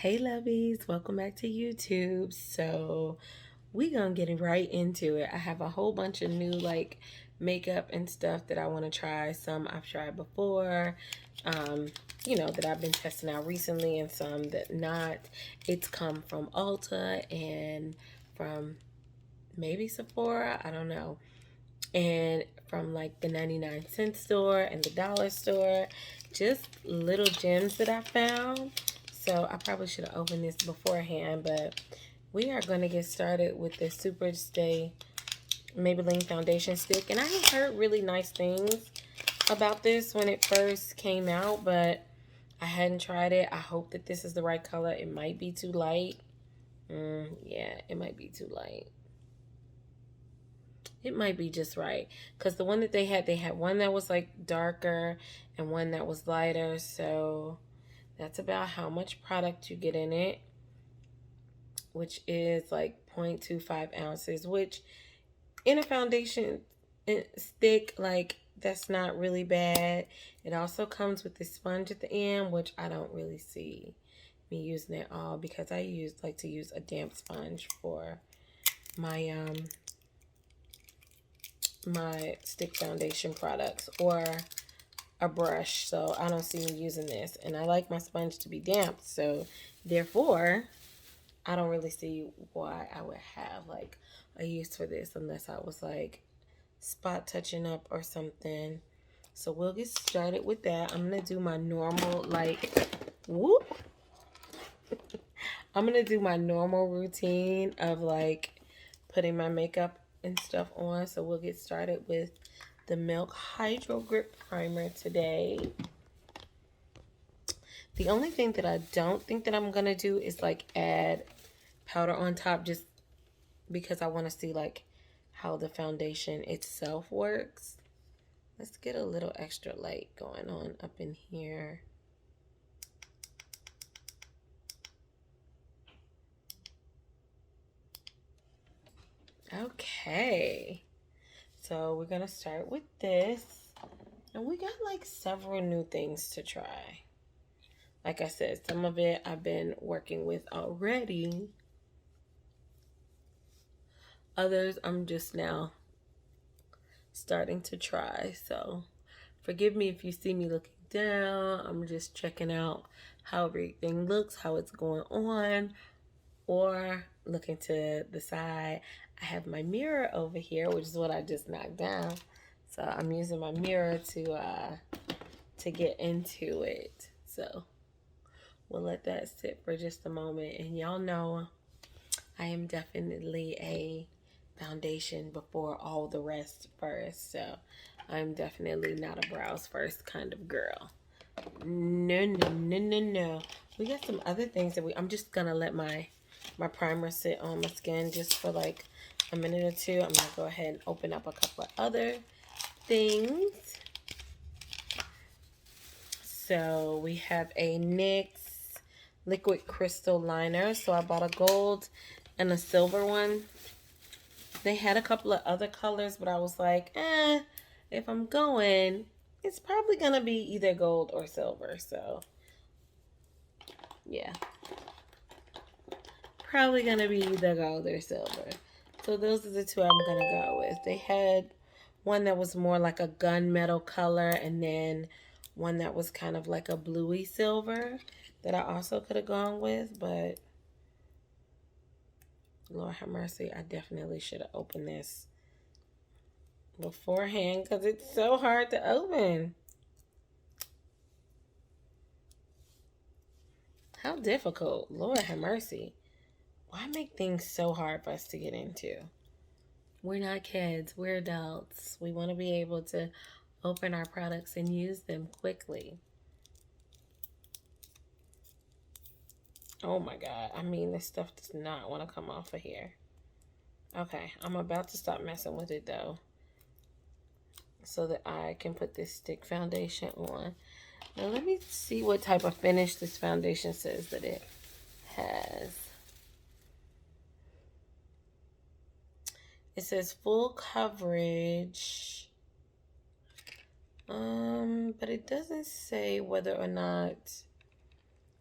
Hey lovies, welcome back to YouTube. So we gonna get right into it. I have a whole bunch of new makeup and stuff that I want to try. Some I've tried before, that I've been testing out recently, and some that not. It's come from Ulta and from maybe Sephora, I don't know, and from like the 99-cent store and the dollar store. Just little gems that I found. So I probably should have opened this beforehand, but we are going to get started with the Super Stay Maybelline foundation stick. And I have heard really nice things about this when it first came out, but I hadn't tried it. I hope that this is the right color. It might be too light. Yeah, it might be too light. It might be just right, because the one that they had one that was like darker and one that was lighter. So that's about how much product you get in it, which is like 0.25 ounces, which in a foundation stick, like, that's not really bad. It also comes with this sponge at the end, which I don't really see me using it all, because I like to use a damp sponge for my my stick foundation products, or a brush. So I don't see me using this, and I like my sponge to be damp, so therefore I don't really see why I would have like a use for this unless I was like spot touching up or something. So we'll get started with that. I'm gonna do my normal I'm gonna do my normal routine of like putting my makeup and stuff on. So we'll get started with the Milk Hydro Grip Primer today. The only thing that I don't think that I'm gonna do is like add powder on top, just because I want to see like how the foundation itself works. Let's get a little extra light going on up in here. Okay, so we're gonna start with this, and we got like several new things to try. Like I said, some of it I've been working with already. Others I'm just now starting to try. So forgive me if you see me looking down. I'm just checking out how everything looks, how it's going on, or looking to the side. I have my mirror over here, which is what I just knocked down. So I'm using my mirror to get into it. So we'll let that sit for just a moment. And y'all know I am definitely a foundation before all the rest first. So I'm definitely not a brows first kind of girl. No, no, no, no, no. We got some other things that I'm just gonna let my primer sit on my skin just for like a minute or two. I'm gonna go ahead and open up a couple of other things. So we have a NYX liquid crystal liner. So I bought a gold and a silver one. They had a couple of other colors, but I was like, if I'm going, it's probably gonna be either gold or silver. So yeah, probably gonna be either gold or silver. So those are the two I'm gonna go with. They had one that was more like a gunmetal color, and then one that was kind of like a bluey silver that I also could have gone with, but Lord have mercy, I definitely should have opened this beforehand, because it's so hard to open. How difficult. Lord have mercy. Why make things so hard for us to get into? We're not kids. We're adults. We want to be able to open our products and use them quickly. Oh my God. I mean, this stuff does not want to come off of here. Okay, I'm about to stop messing with it though, so that I can put this stick foundation on. Now let me see what type of finish this foundation says that it has. It says full coverage, but it doesn't say whether or not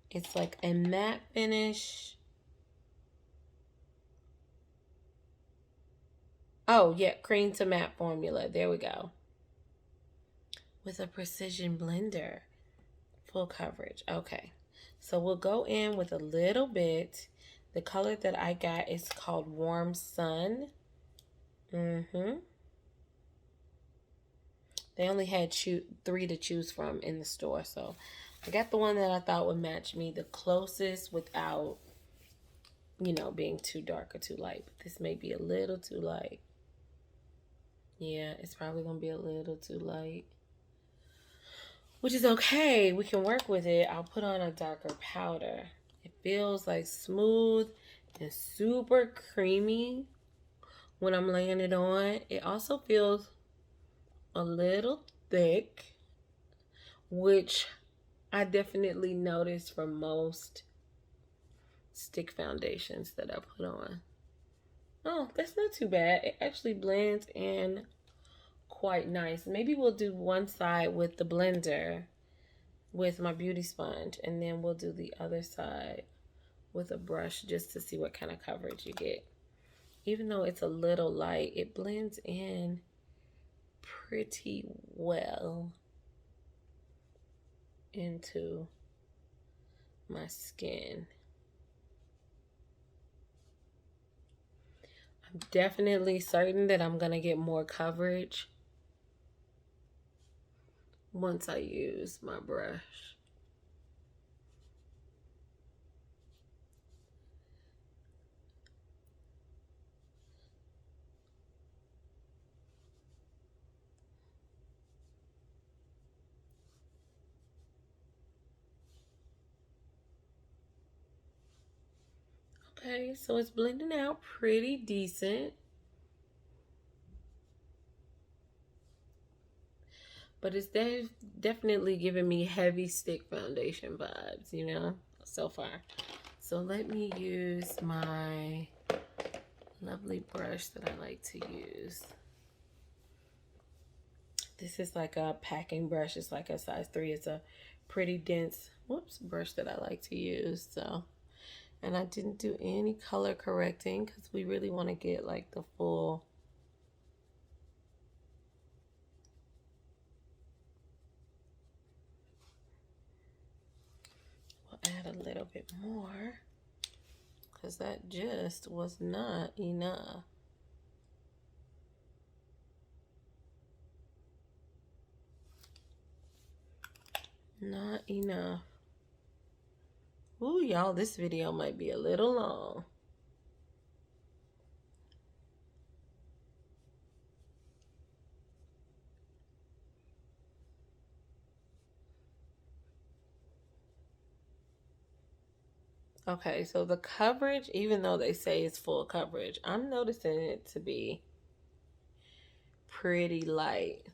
It's like a matte finish. Oh, yeah, cream to matte formula. There we go. With a precision blender. Full coverage. Okay. So we'll go in with a little bit. The color that I got is called Warm Sun. They only had 3 to choose from in the store. So I got the one that I thought would match me the closest without, you know, being too dark or too light. But this may be a little too light. Yeah, it's probably going to be a little too light. Which is okay. We can work with it. I'll put on a darker powder. It feels like smooth and super creamy when I'm laying it on. It also feels a little thick, which I definitely notice for most stick foundations that I put on. Oh, that's not too bad. It actually blends in quite nice. Maybe we'll do one side with the blender with my beauty sponge, and then we'll do the other side with a brush just to see what kind of coverage you get. Even though it's a little light, it blends in pretty well into my skin. I'm definitely certain that I'm gonna get more coverage once I use my brush. Okay, so it's blending out pretty decent. But it's definitely giving me heavy stick foundation vibes, you know, so far. So let me use my lovely brush that I like to use. This is like a packing brush. It's like a size 3. It's a pretty dense, brush that I like to use. So, and I didn't do any color correcting because we really want to get like the full. We'll add a little bit more because that just was not enough. Not enough. Ooh, y'all, this video might be a little long. Okay, so the coverage, even though they say it's full coverage, I'm noticing it to be pretty light.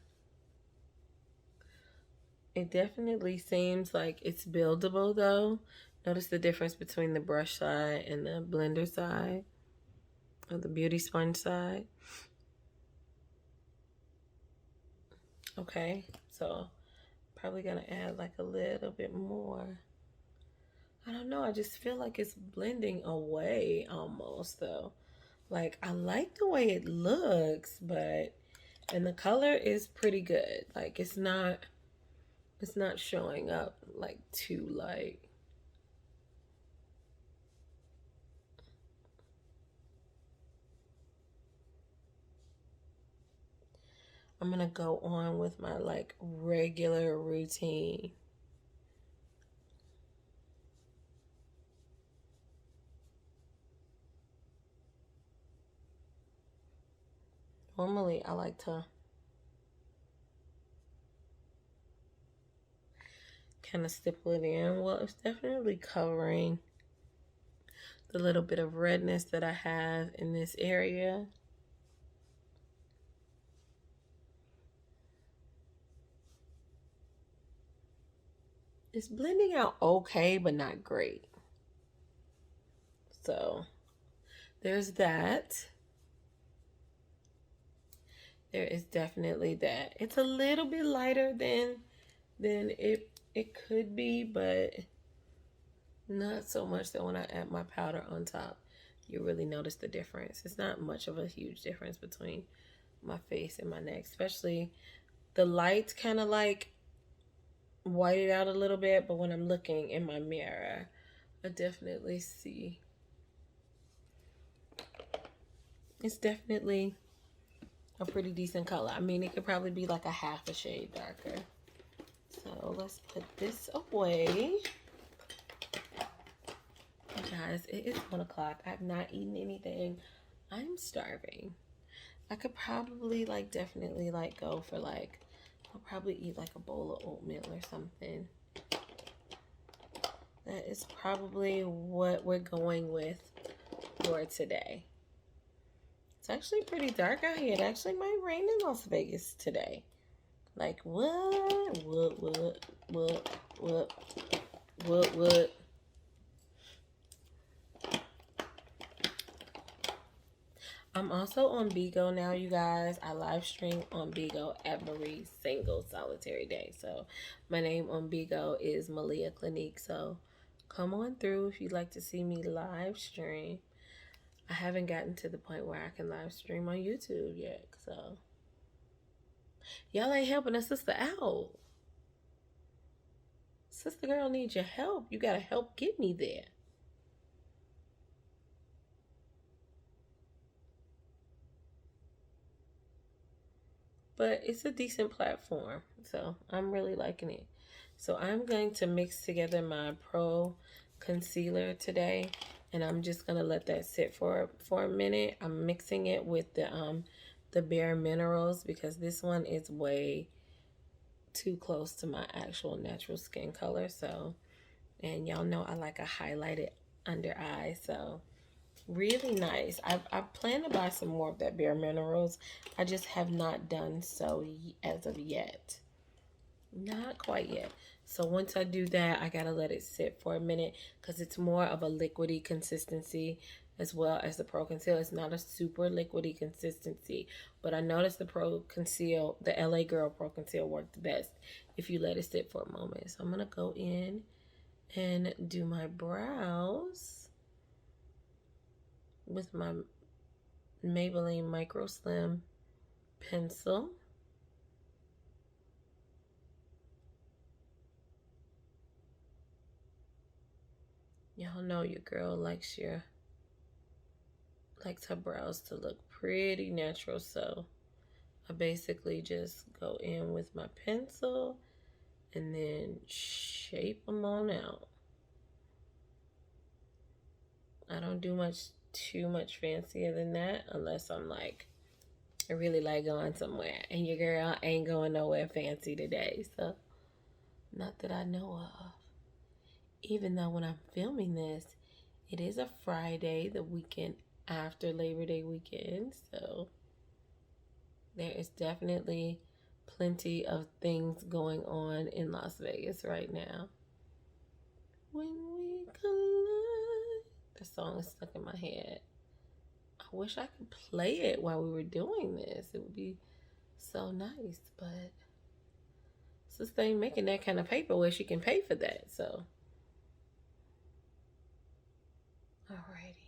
It definitely seems like it's buildable though. Notice the difference between the brush side and the blender side, or the beauty sponge side. Okay, so probably gonna add like a little bit more. I don't know, I just feel like it's blending away almost though. Like I like the way it looks, but, and the color is pretty good. Like it's not showing up like too light. I'm gonna go on with my like regular routine. Normally I like to kind of stipple it in. Well, it's definitely covering the little bit of redness that I have in this area. It's blending out okay, but not great. So there's that. There is definitely that. It's a little bit lighter than it could be, but Not so much that when I add my powder on top, you really notice the difference. It's not much of a huge difference between my face and my neck, especially the lights kind of like white it out a little bit, but when I'm looking in my mirror, I definitely see it's definitely a pretty decent color. I mean, it could probably be like a half a shade darker. So let's put this away. Guys, it is 1 o'clock. I've not eaten anything. I'm starving. I could probably like definitely like go for like, I'll probably eat like a bowl of oatmeal or something. That is probably what we're going with for today. It's actually pretty dark out here. It actually might rain in Las Vegas today. Like what? I'm also on Bigo now, you guys. I live stream on Bigo every single solitary day. So my name on Bigo is Malia Clinique. So come on through if you'd like to see me live stream. I haven't gotten to the point where I can live stream on YouTube yet. So y'all ain't helping a sister out. Sister girl needs your help. You gotta help get me there. But it's a decent platform, so I'm really liking it. So I'm going to mix together my Pro concealer today, and I'm just gonna let that sit for a minute. I'm mixing it with the Bare Minerals because this one is way too close to my actual natural skin color. So, and y'all know I like a highlighted under eye, so really nice. I plan to buy some more of that Bare Minerals. I just have not done so as of yet. Not quite yet. So once I do that, I gotta let it sit for a minute because it's more of a liquidy consistency as well as the Pro Conceal. It's not a super liquidy consistency, but I noticed the Pro Conceal, the LA Girl Pro Conceal worked the best if you let it sit for a moment. So I'm gonna go in and do my brows with my Maybelline Micro Slim pencil. Y'all know your girl likes her brows to look pretty natural, so I basically just go in with my pencil and then shape them on out. I don't do too much fancier than that unless I'm like, I really like going somewhere, and your girl ain't going nowhere fancy today, so not that I know of. Even though when I'm filming this, it is a Friday, the weekend after Labor Day weekend, so there is definitely plenty of things going on in Las Vegas right now. When we collide, the song is stuck in my head. I wish I could play it while we were doing this. It would be so nice, but sister ain't making that kind of paper where she can pay for that, so. Alrighty.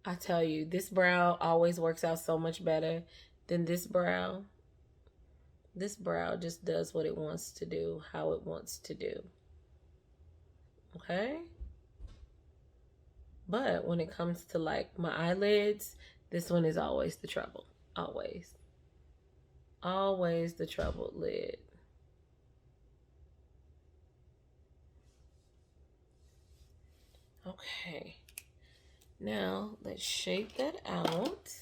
I tell you, this brow always works out so much better than this brow. This brow just does what it wants to do, how it wants to do. Okay? But when it comes to like my eyelids, this one is always the trouble. Always. Always the troubled lid. Okay. Now, let's shape that out.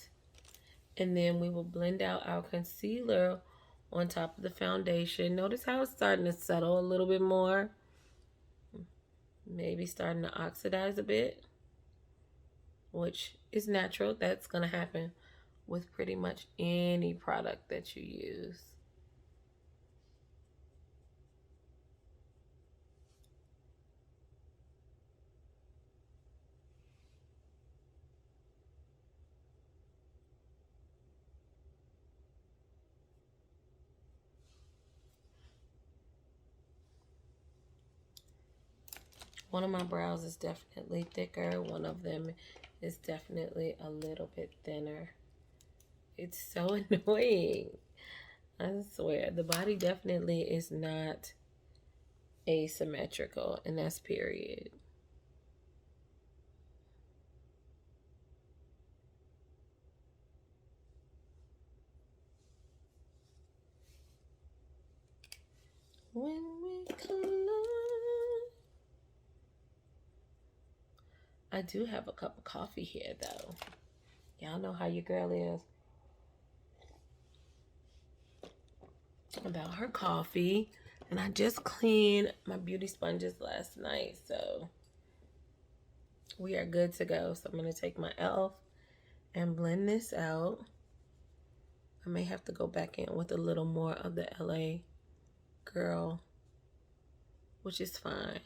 And then we will blend out our concealer on top of the foundation. Notice how it's starting to settle a little bit more. Maybe starting to oxidize a bit, which is natural. That's going to happen with pretty much any product that you use. One of my brows is definitely thicker. One of them is definitely a little bit thinner. It's so annoying. I swear, the body definitely is not asymmetrical, and that's period. When we collide. I do have a cup of coffee here, though. Y'all know how your girl is about her coffee. And I just cleaned my beauty sponges last night, so we are good to go. So I'm going to take my e.l.f. and blend this out. I may have to go back in with a little more of the LA Girl, which is fine.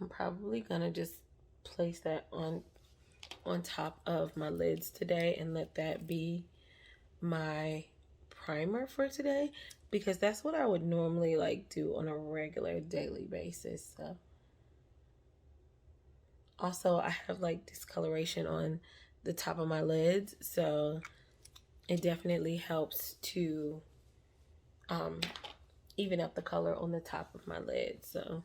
I'm probably gonna just place that on top of my lids today and let that be my primer for today, because that's what I would normally like do on a regular daily basis. So also I have like discoloration on the top of my lids, so it definitely helps to even up the color on the top of my lid. So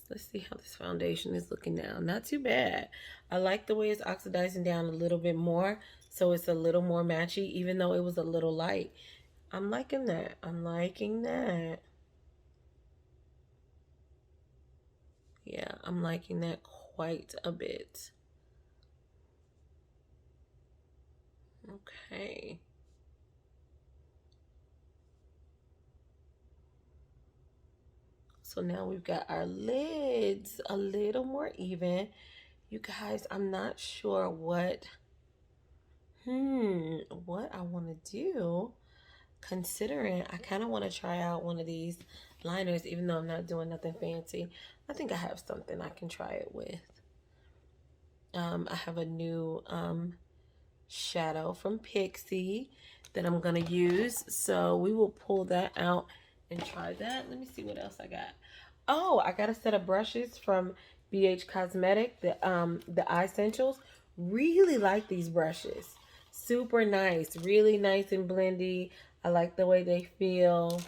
let's see how this foundation is looking now. Not too bad. I like the way it's oxidizing down a little bit more, so it's a little more matchy, even though it was a little light. I'm liking that. I'm liking that. Yeah, I'm liking that quite a bit. Okay. So now we've got our lids a little more even. You guys, I'm not sure what I want to do, considering I kind of want to try out one of these liners, even though I'm not doing nothing fancy. I think I have something I can try it with. I have a new shadow from Pixie that I'm gonna use, so we will pull that out and try that. Let me see what else I got. Oh, I got a set of brushes from BH Cosmetic, the Eye Essentials. Really like these brushes. Super nice, really nice and blendy. I like the way they feel.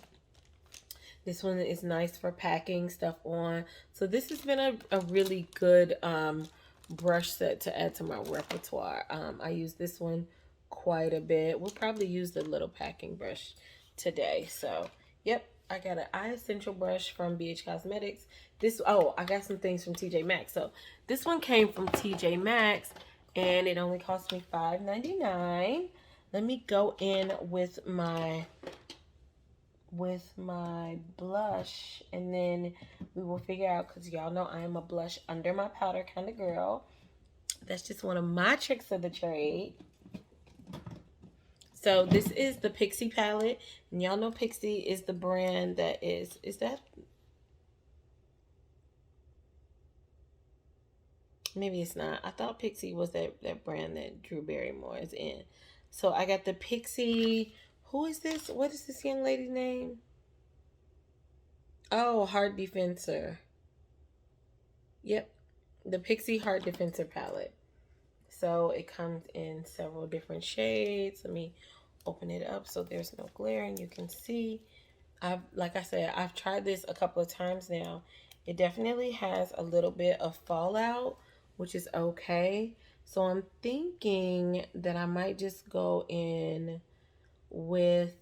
This one is nice for packing stuff on. So this has been a really good brush set to add to my repertoire. I use this one quite a bit. We'll probably use the little packing brush today. So, yep, I got an Eye Essential brush from BH Cosmetics. I got some things from TJ Maxx. So, this one came from TJ Maxx, and it only cost me $5.99. Let me go in with my blush, and then we will figure out, because y'all know I am a blush under my powder kind of girl. That's just one of my tricks of the trade. So this is the Pixie Palette, and y'all know Pixie is the brand that is that, maybe it's not. I thought Pixie was that brand that Drew Barrymore is in. So I got the Pixie, who is this? What is this young lady's name? Oh, Heart Defensor. Yep, the Pixie Heart Defensor palette. So it comes in several different shades. Let me open it up so there's no glare and you can see. Like I said, I've tried this a couple of times now. It definitely has a little bit of fallout, which is okay. So I'm thinking that I might just go in with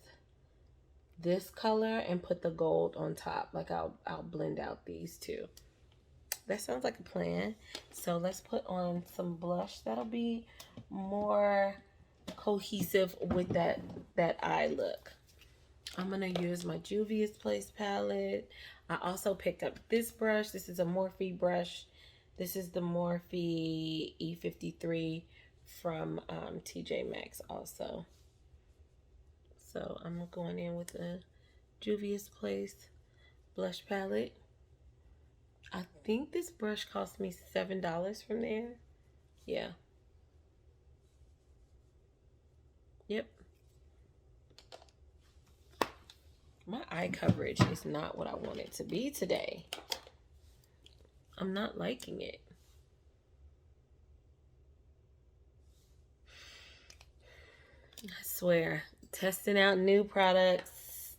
this color and put the gold on top. Like I'll blend out these two. That sounds like a plan. So let's put on some blush that'll be more cohesive with that eye look. I'm gonna use my Juvia's Place palette. I also picked up this brush. This is a Morphe brush. This is the Morphe E53 from TJ Maxx also. So I'm going in with the Juvia's Place blush palette. I think this brush cost me $7 from there. Yeah. Yep. My eye coverage is not what I want it to be today. I'm not liking it. I swear, testing out new products,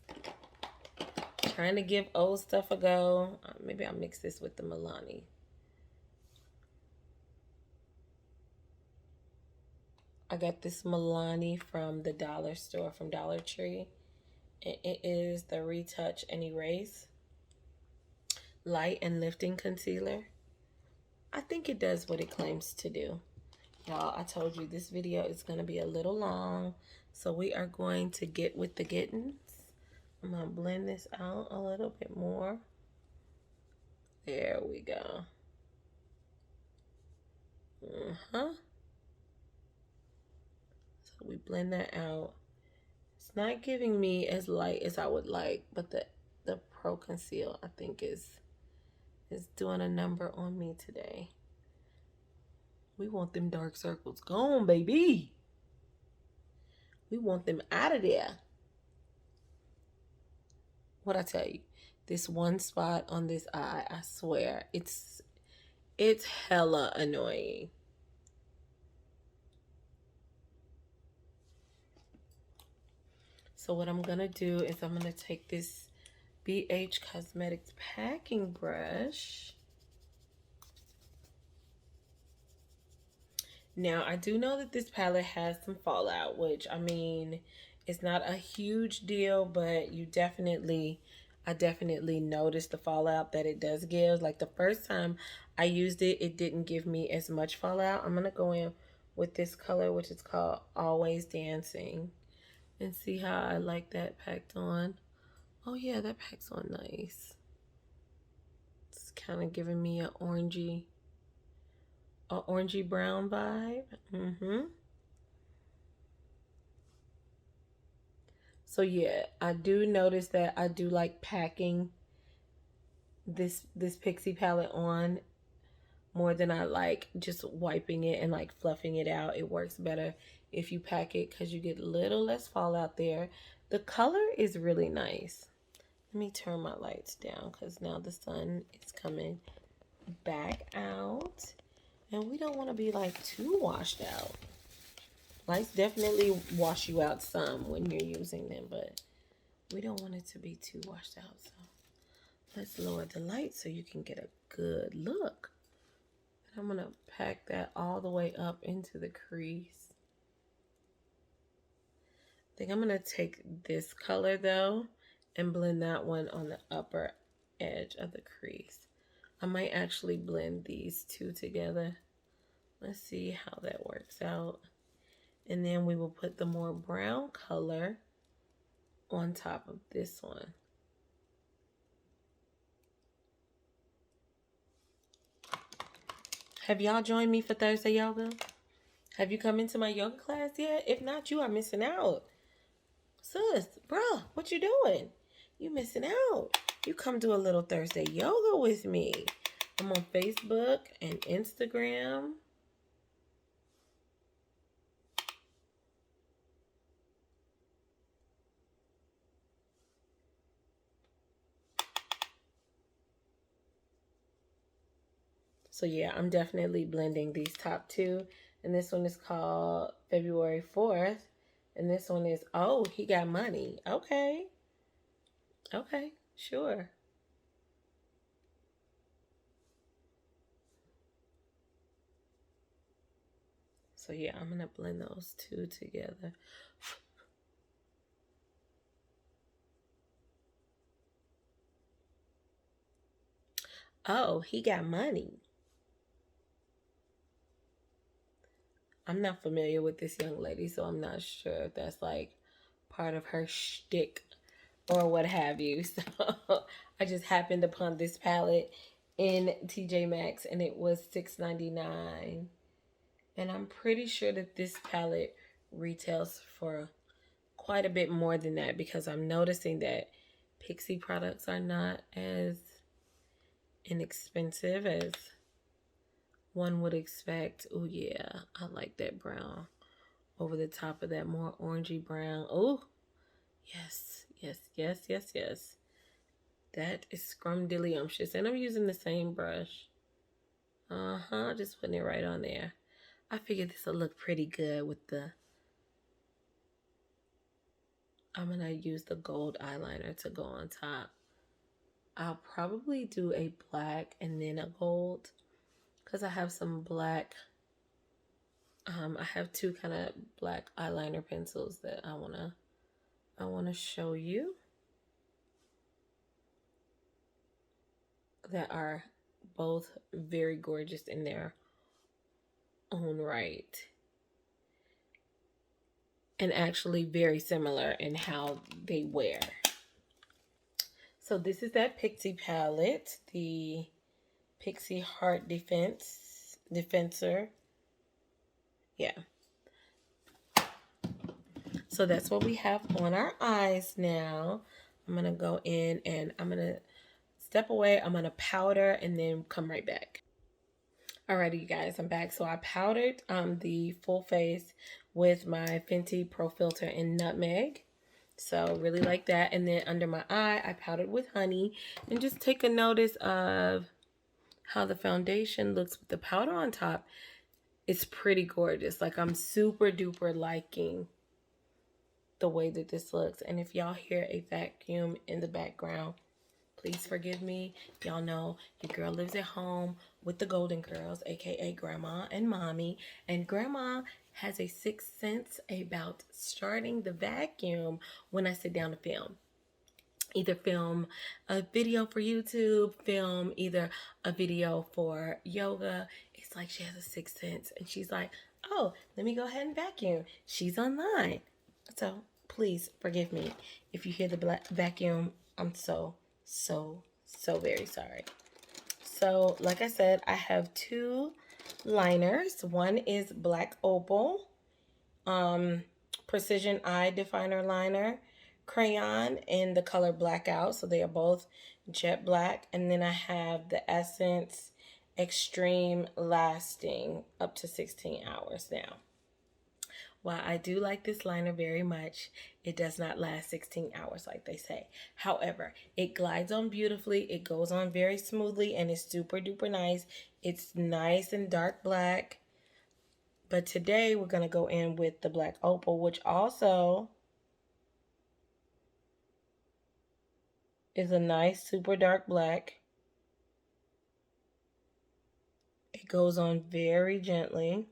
trying to give old stuff a go. Maybe I'll mix this with the Milani. I got this Milani from the dollar store, from Dollar Tree. And it is the Retouch and Erase Light and Lifting Concealer. I think it does what it claims to do. Y'all, I told you this video is going to be a little long, so we are going to get with the gettings. I'm going to blend this out a little bit more. There we go. So we blend that out. It's not giving me as light as I would like, but the Pro Conceal, I think, is doing a number on me today. We want them dark circles gone, baby. We want them out of there. What I tell you, this one spot on this eye, I swear, it's hella annoying. So what I'm gonna do is I'm gonna take this BH Cosmetics packing brush. Now, I do know that this palette has some fallout, which, I mean, it's not a huge deal, but I definitely noticed the fallout that it does give. Like, the first time I used it, it didn't give me as much fallout. I'm going to go in with this color, which is called Always Dancing, and see how I like that packed on. Oh, yeah, that packs on nice. It's kind of giving me an orangey brown vibe. So yeah, I do notice that I do like packing this Pixie palette on more than I like just wiping it and like fluffing it out. It works better if you pack it because you get a little less fallout there. The color is really nice. Let me turn my lights down because now the sun is coming back out. And we don't want to be like too washed out. Lights definitely wash you out some when you're using them, but we don't want it to be too washed out. So let's lower the light so you can get a good look. And I'm going to pack that all the way up into the crease. I think I'm going to take this color though and blend that one on the upper edge of the crease. I might actually blend these two together. Let's see how that works out. And then we will put the more brown color on top of this one. Have y'all joined me for Thursday yoga? Have you come into my yoga class yet? If not, you are missing out. Sis, bruh, what you doing? You missing out. You come do a little Thursday yoga with me. I'm on Facebook and Instagram. So yeah, I'm definitely blending these top two. And this one is called February 4th. And this one is, oh, he got money. Okay. Okay, sure. So yeah, I'm going to blend those two together. Oh, he got money. I'm not familiar with this young lady, so I'm not sure if that's like part of her shtick or what have you. So I just happened upon this palette in TJ Maxx and it was $6.99. And I'm pretty sure that this palette retails for quite a bit more than that because I'm noticing that Pixie products are not as inexpensive as one would expect. Oh yeah, I like that brown over the top of that more orangey brown. Oh, yes, yes, yes, yes, yes. That is scrumdiddlyumptious. And I'm using the same brush. Just putting it right on there. I figured this will look pretty good with the... I'm going to use the gold eyeliner to go on top. I'll probably do a black and then a gold, because I have some black. I have two kind of black eyeliner pencils that I wanna show you, that are both very gorgeous in their own right, and actually very similar in how they wear. So this is that Pixie palette, the Pixie Heart Defensor. Yeah. So that's what we have on our eyes now. I'm going to go in and I'm going to step away. I'm going to powder and then come right back. Alrighty, you guys, I'm back. So I powdered the full face with my Fenty Pro Filter in Nutmeg. So really like that. And then under my eye, I powdered with honey. And just take a notice of how the foundation looks with the powder on top. It's pretty gorgeous. Like, I'm super duper liking the way that this looks. And if y'all hear a vacuum in the background, please forgive me. Y'all know your girl lives at home with the Golden Girls, aka Grandma and Mommy. And Grandma has a sixth sense about starting the vacuum when I sit down to film. Either film a video for YouTube, film either a video for yoga. It's like she has a sixth sense. And she's like, oh, let me go ahead and vacuum. She's online. So please forgive me if you hear the black vacuum. I'm so very sorry. So like I said, I have two liners. One is black Opal Precision Eye Definer Liner crayon in the color Blackout. So they are both jet black. And then I have the Essence Extreme Lasting up to 16 hours now. While I do like this liner very much, it does not last 16 hours like they say. However, it glides on beautifully. It goes on very smoothly and it's super duper nice. It's nice and dark black. But today we're going to go in with the black Opal, which also is a nice super dark black. It goes on very gently.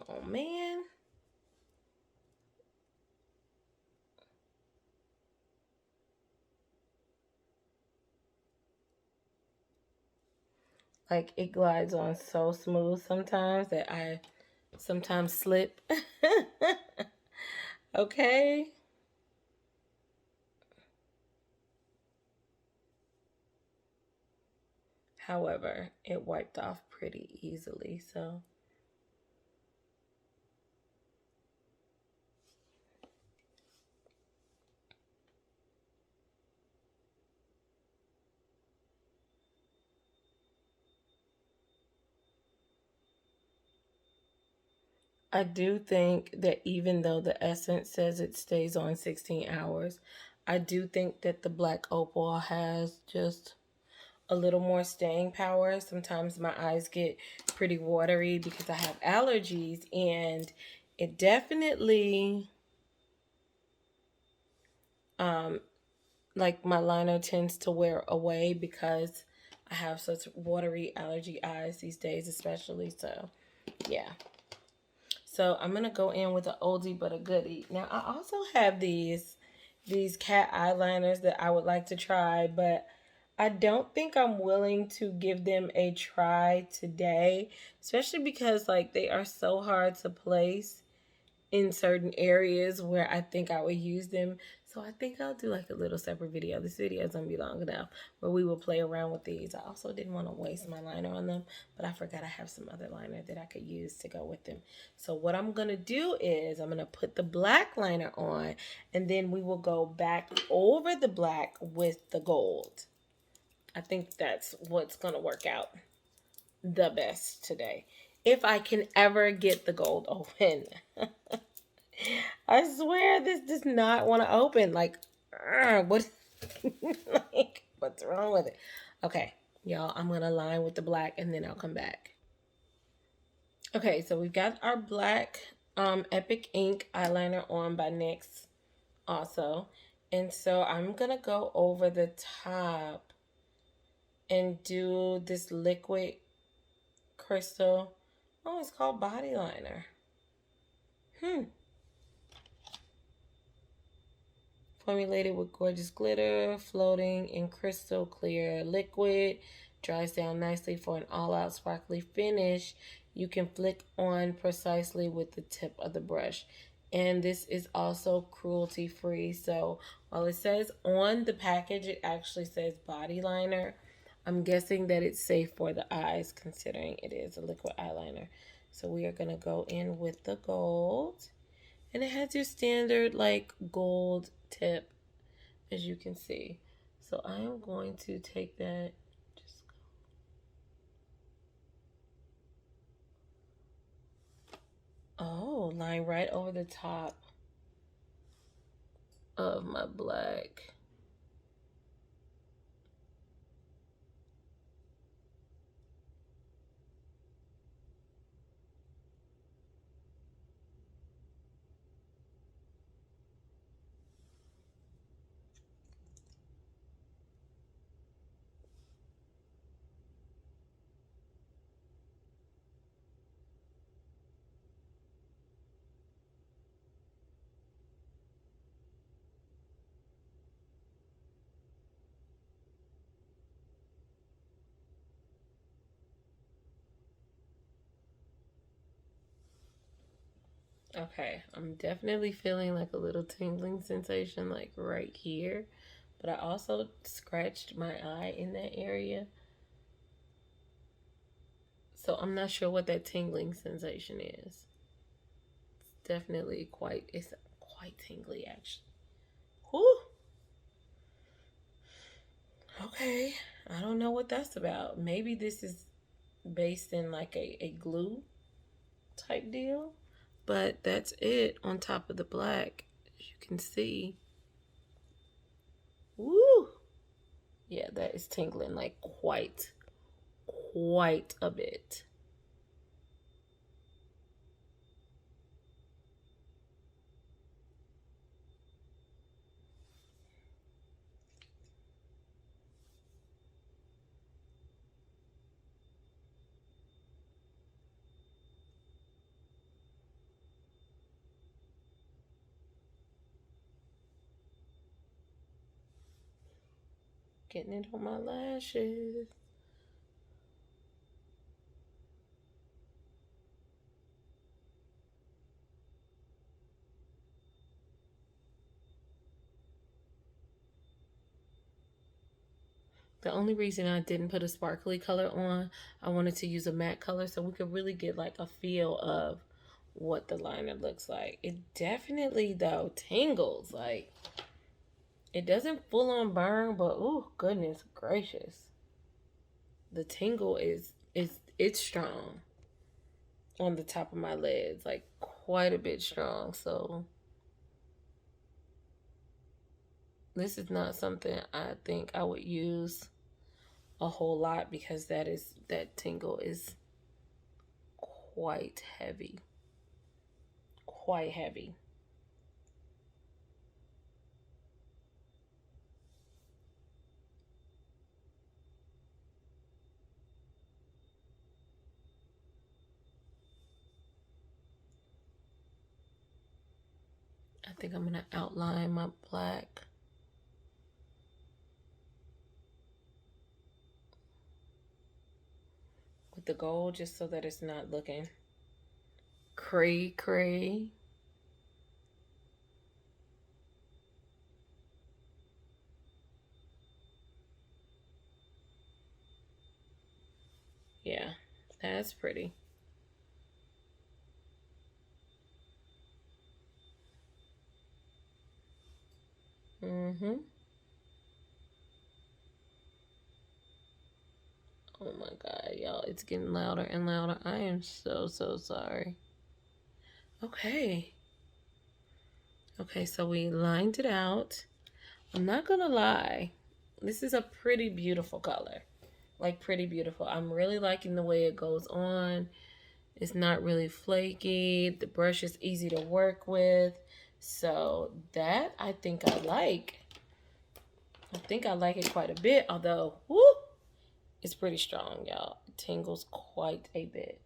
Oh, man. Like, it glides on so smooth sometimes that I sometimes slip. Okay. However, it wiped off pretty easily, so... I do think that even though the Essence says it stays on 16 hours, I do think that the Black Opal has just a little more staying power. Sometimes my eyes get pretty watery because I have allergies, and it definitely, like, my liner tends to wear away because I have such watery allergy eyes these days especially. So, yeah. So I'm going to go in with an oldie but a goodie. Now, I also have these cat eyeliners that I would like to try, but I don't think I'm willing to give them a try today, especially because, like, they are so hard to place in certain areas where I think I would use them. So I think I'll do like a little separate video. This video is going to be long enough where we will play around with these. I also didn't want to waste my liner on them, but I forgot I have some other liner that I could use to go with them. So what I'm going to do is I'm going to put the black liner on, and then we will go back over the black with the gold. I think that's what's going to work out the best today. If I can ever get the gold open. I swear this does not want to open. Like, what? Like, what's wrong with it? Okay, y'all, I'm going to line with the black and then I'll come back. Okay, so we've got our black Epic Ink eyeliner on by NYX also. And so I'm going to go over the top and do this liquid crystal. Oh, it's called body liner. Formulated with gorgeous glitter, floating in crystal clear liquid. Dries down nicely for an all-out sparkly finish. You can flick on precisely with the tip of the brush. And this is also cruelty-free. So while it says on the package, it actually says body liner. I'm guessing that it's safe for the eyes considering it is a liquid eyeliner. So we are going to go in with the gold. And it has your standard like gold tip, as you can see. So I am going to take that, just line right over the top of my black. Okay, I'm definitely feeling like a little tingling sensation like right here. But I also scratched my eye in that area. So I'm not sure what that tingling sensation is. It's quite tingly actually. Whew. Okay, I don't know what that's about. Maybe this is based in like a glue type deal. But that's it on top of the black, as you can see. Woo! Yeah, that is tingling like quite a bit. Getting it on my lashes. The only reason I didn't put a sparkly color on, I wanted to use a matte color so we could really get like a feel of what the liner looks like. It definitely though tingles. Like it doesn't full on burn, but oh goodness gracious. The tingle is it's strong on the top of my lids, like quite a bit strong. So this is not something I think I would use a whole lot because that tingle is quite heavy. Quite heavy. I think I'm gonna outline my black. With the gold just so that it's not looking cray. Yeah, that's pretty. Mm-hmm. Oh my God, y'all, it's getting louder and louder. I am so sorry. Okay. Okay, so we lined it out. I'm not gonna lie. This is a pretty beautiful color. Like, pretty beautiful. I'm really liking the way it goes on. It's not really flaky. The brush is easy to work with. So that I think I like. I think I like it quite a bit, although, whoo, it's pretty strong, y'all. It tingles quite a bit.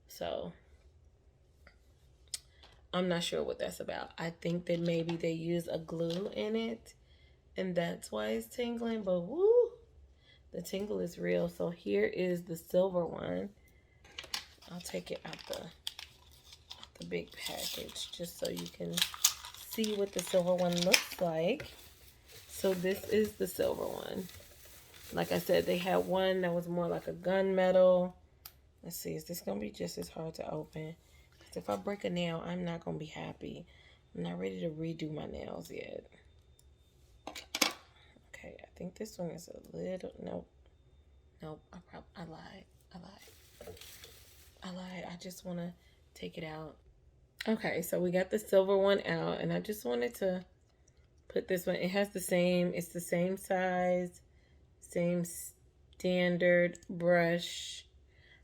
So I'm not sure what that's about. I think that maybe they use a glue in it, and that's why it's tingling. But woo, the tingle is real. So here is the silver one. I'll take it out the big package just so you can see what the silver one looks like. So this is the silver one. Like I said, they had one that was more like a gunmetal. Let's see, is this going to be just as hard to open? Because if I break a nail, I'm not going to be happy. I'm not ready to redo my nails yet. Okay, I think this one is a little... Nope, I lied. I just want to take it out. Okay, so we got the silver one out, and I just wanted to put this one. It has it's the same size, same standard brush,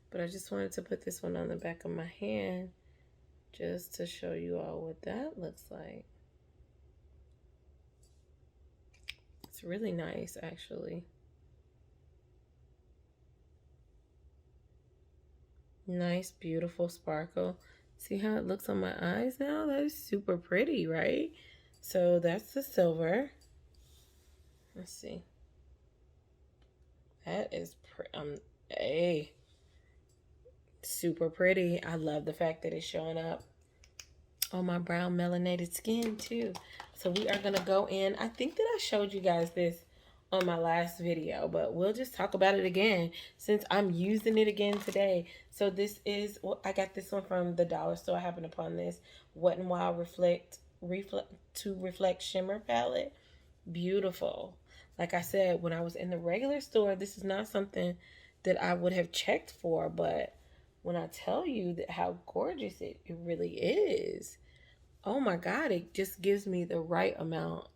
but I just wanted to put this one on the back of my hand just to show you all what that looks like. It's really nice, actually. Nice, beautiful sparkle. See how it looks on my eyes now? That is super pretty, right? So that's the silver. Let's see. That is hey, super pretty. I love the fact that it's showing up on my brown melanated skin too. So we are gonna go in. I think that I showed you guys this on my last video, but we'll just talk about it again since I'm using it again today. So this is, well, I got this one from the dollar store. I happened upon this Wet n Wild Reflect Shimmer palette. Beautiful. Like I said, when I was in the regular store, this is not something that I would have checked for, but when I tell you that how gorgeous it really is, oh my God, it just gives me the right amount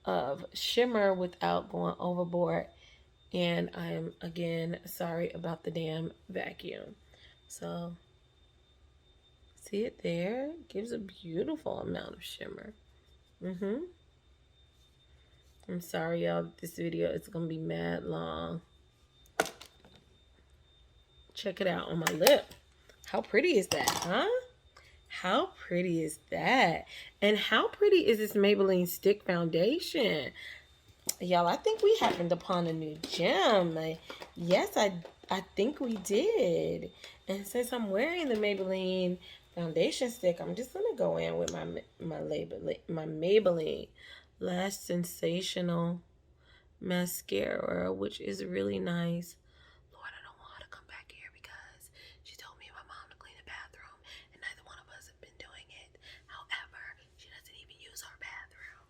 of shimmer without going overboard. And I'm, again, sorry about the damn vacuum. So, see it there? It gives a beautiful amount of shimmer. I'm sorry, y'all. This video is going to be mad long. Check it out on my lip. How pretty is that, huh? How pretty is that? And how pretty is this Maybelline Stick Foundation? Y'all, I think we happened upon a new gem. Yes, I think we did. And since I'm wearing the Maybelline foundation stick, I'm just going to go in with my Maybelline Last Sensational mascara, which is really nice. Lord, I don't want her to come back here because she told me and my mom to clean the bathroom, and neither one of us have been doing it. However, she doesn't even use our bathroom.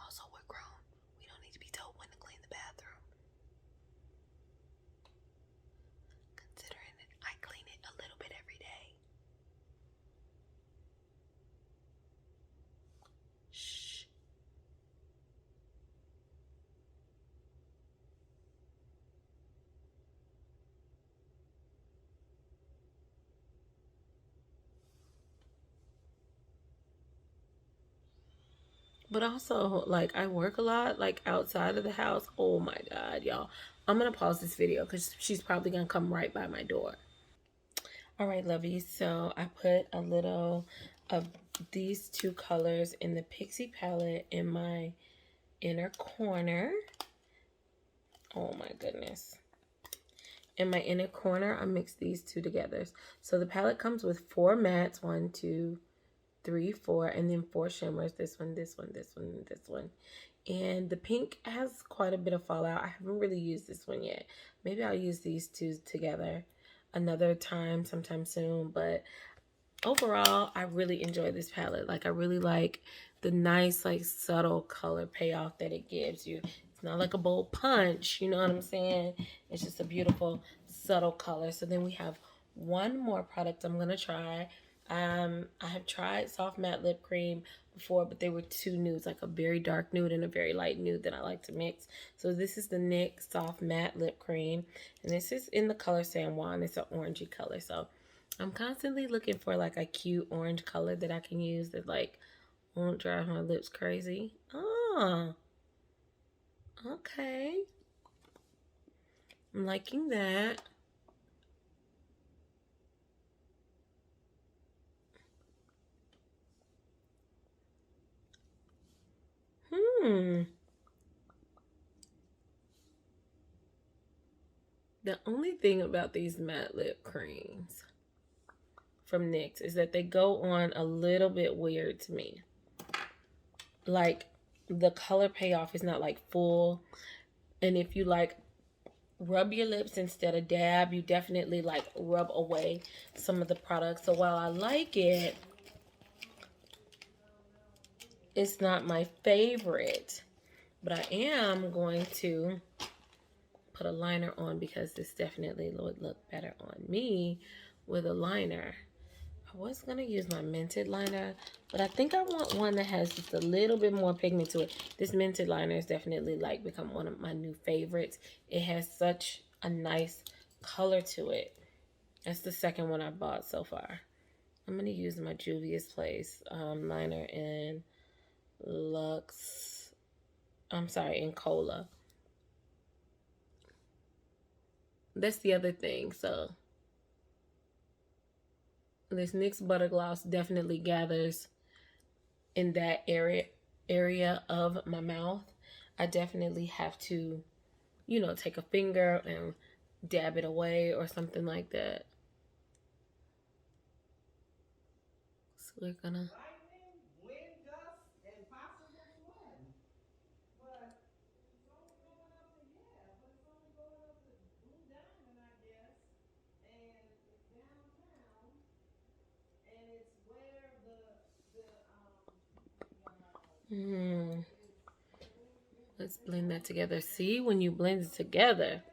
Also, we're grown. We don't need to be told when to clean the bathroom. Considering that I clean it a little bit every day. Shh. But also, like, I work a lot, like, outside of the house. Oh my God, y'all. I'm going to pause this video because she's probably going to come right by my door. All right, lovies. So I put a little of these two colors in the Pixie Palette in my inner corner. Oh my goodness. In my inner corner, I mixed these two together. So the palette comes with 4 mattes. 1, 2, 3, 4, and then 4 shimmers. This one, this one, this one, this one. And the pink has quite a bit of fallout. I haven't really used this one yet. Maybe I'll use these two together another time, sometime soon. But overall, I really enjoy this palette. Like, I really like the nice, like, subtle color payoff that it gives you. It's not like a bold punch, you know what I'm saying? It's just a beautiful, subtle color. So then we have one more product I'm going to try. I have tried soft matte lip cream before, but they were two nudes, like a very dark nude and a very light nude that I like to mix. So this is the NYX soft matte lip cream, and this is in the color San Juan. It's an orangey color. So I'm constantly looking for like a cute orange color that I can use that like won't drive my lips crazy. Oh, okay. I'm liking that. The only thing about these matte lip creams from NYX is that they go on a little bit weird to me. Like, the color payoff is not like full. And if you like rub your lips instead of dab, you definitely like rub away some of the products. So while I like it, it's not my favorite. But I am going to put a liner on because this definitely would look better on me with a liner. I was going to use my Mented liner, but I think I want one that has just a little bit more pigment to it. This Mented liner has definitely like become one of my new favorites. It has such a nice color to it. That's the second one I bought so far. I'm going to use my Juvia's Place liner in in Cola. That's the other thing. So this NYX Butter Gloss definitely gathers in that area of my mouth. I definitely have to, take a finger and dab it away or something like that. So we're gonna... Let's blend that together. See, when you blend it together,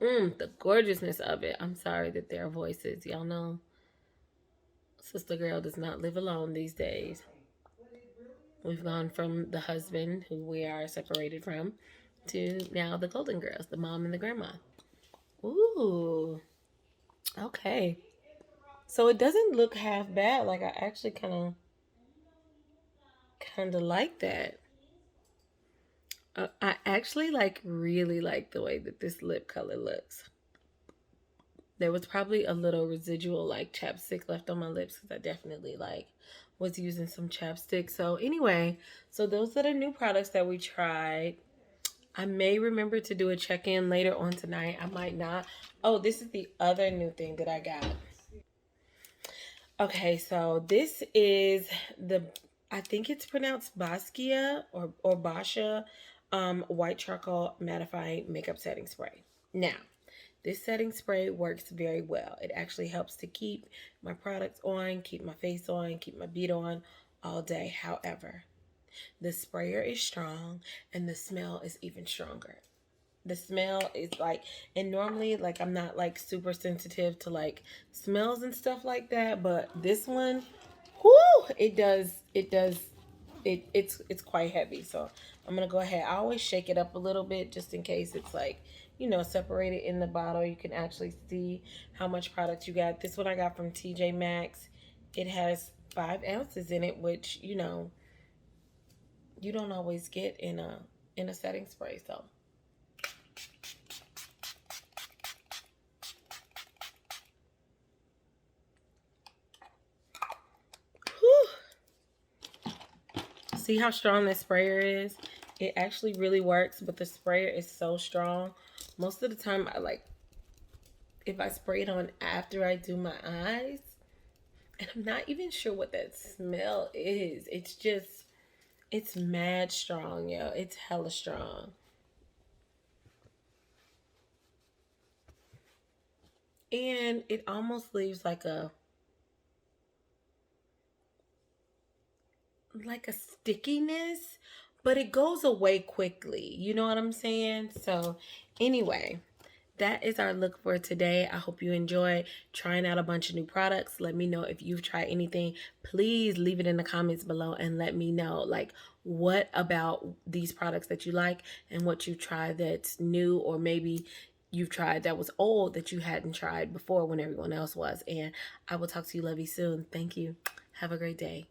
the gorgeousness of it. I'm sorry that there are voices. Y'all know Sister Girl does not live alone these days. We've gone from the husband, who we are separated from, to now the Golden Girls, the mom and the grandma. Ooh. Okay. So it doesn't look half bad. Like, I actually kind of like that. I actually really like the way that this lip color looks. There was probably a little residual like chapstick left on my lips because I definitely was using some chapstick. So anyway, so those are the new products that we tried. I may remember to do a check-in later on tonight. I might not. Oh, this is the other new thing that I got. Okay, so this is I think it's pronounced Basquiat or Basha white charcoal mattifying makeup setting spray. Now, this setting spray works very well. It actually helps to keep my products on, keep my face on, keep my bead on all day. However, the sprayer is strong and the smell is even stronger. The smell is and normally I'm not super sensitive to smells and stuff like that, but this one, whoo, it's quite heavy. So I'm gonna go ahead. I always shake it up a little bit just in case it's separated in the bottle. You can actually see how much product you got. This one I got from TJ Maxx. It has 5 ounces in it, which you don't always get in a setting spray. So see how strong this sprayer is? It actually really works, but the sprayer is so strong. Most of the time, if I spray it on after I do my eyes, and I'm not even sure what that smell is. It's mad strong, yo. It's hella strong. And it almost leaves like like a stickiness, but it goes away quickly. You know what I'm saying? So anyway, that is our look for today. I hope you enjoyed trying out a bunch of new products. Let me know if you've tried anything. Please leave it in the comments below and let me know, like, what about these products that you like and what you tried that's new, or maybe you've tried that was old that you hadn't tried before when everyone else was. And I will talk to you lovey soon. Thank you. Have a great day.